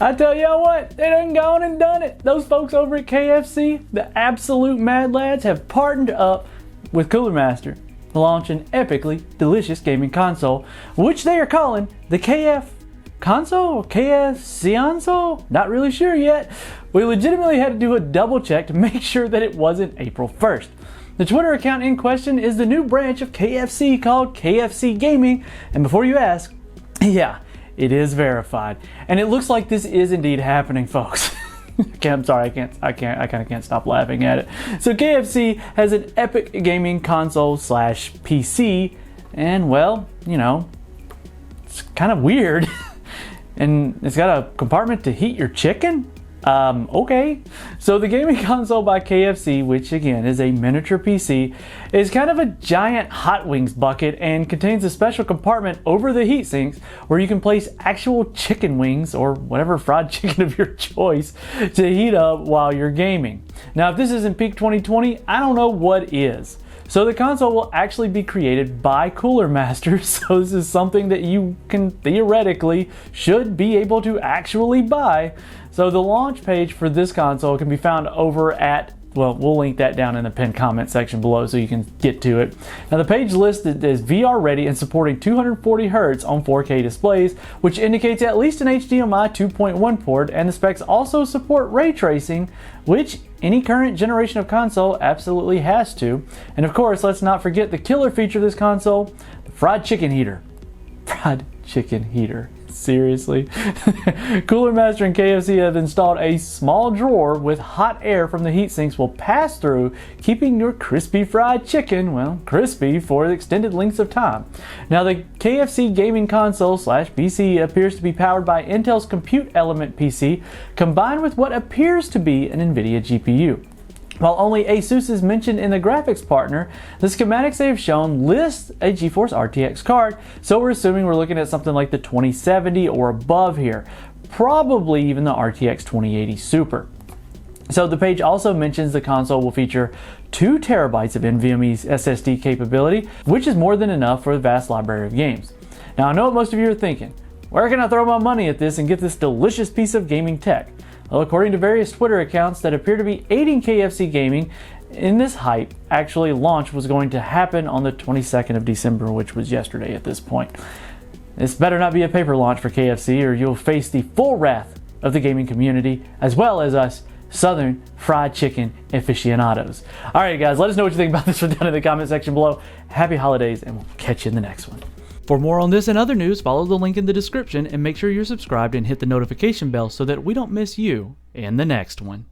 I tell y'all what, they done gone and done it. Those folks over at KFC, the absolute mad lads, have partnered up with Cooler Master to launch an epically delicious gaming console, which they are calling the KFConsole, KFConsole? Not really sure yet. We legitimately had to do a double check to make sure that it wasn't April 1st. The Twitter account in question is the new branch of KFC called KFC Gaming, and before you ask, yeah, it is verified. And it looks like this is indeed happening, folks. I'm sorry, I kind of can't stop laughing at it. So KFC has an epic gaming console / PC, and well, you know, it's kind of weird. And it's got a compartment to heat your chicken? Okay. So the gaming console by KFC, which again is a miniature PC, is kind of a giant Hot Wings bucket and contains a special compartment over the heat sinks where you can place actual chicken wings or whatever fried chicken of your choice to heat up while you're gaming. Now, if this isn't peak 2020, I don't know what is. So the console will actually be created by Cooler Master, so this is something that you can theoretically should be able to actually buy. So the launch page for this console can be found over at, well, we'll link that down in the pinned comment section below so you can get to it. Now the page listed is VR ready and supporting 240 Hz on 4K displays, which indicates at least an HDMI 2.1 port, and the specs also support ray tracing, which any current generation of console absolutely has to. And of course, let's not forget the killer feature of this console, the fried chicken heater. Fried chicken heater. Seriously? Cooler Master and KFC have installed a small drawer with hot air from the heat sinks will pass through, keeping your crispy fried chicken, well, crispy for extended lengths of time. Now the KFC gaming console / PC appears to be powered by Intel's Compute Element PC combined with what appears to be an NVIDIA GPU. While only ASUS is mentioned in the graphics partner, the schematics they have shown list a GeForce RTX card, so we're assuming we're looking at something like the 2070 or above here, probably even the RTX 2080 Super. So the page also mentions the console will feature 2 terabytes of NVMe SSD capability, which is more than enough for a vast library of games. Now I know what most of you are thinking, where can I throw my money at this and get this delicious piece of gaming tech? Well, according to various Twitter accounts that appear to be aiding KFC Gaming in this hype, actually launch was going to happen on the 22nd of December, which was yesterday at this point. This better not be a paper launch for KFC or you'll face the full wrath of the gaming community as well as us Southern fried chicken aficionados. Alright guys, let us know what you think about this one down in the comment section below. Happy holidays and we'll catch you in the next one. For more on this and other news, follow the link in the description and make sure you're subscribed and hit the notification bell so that we don't miss you in the next one.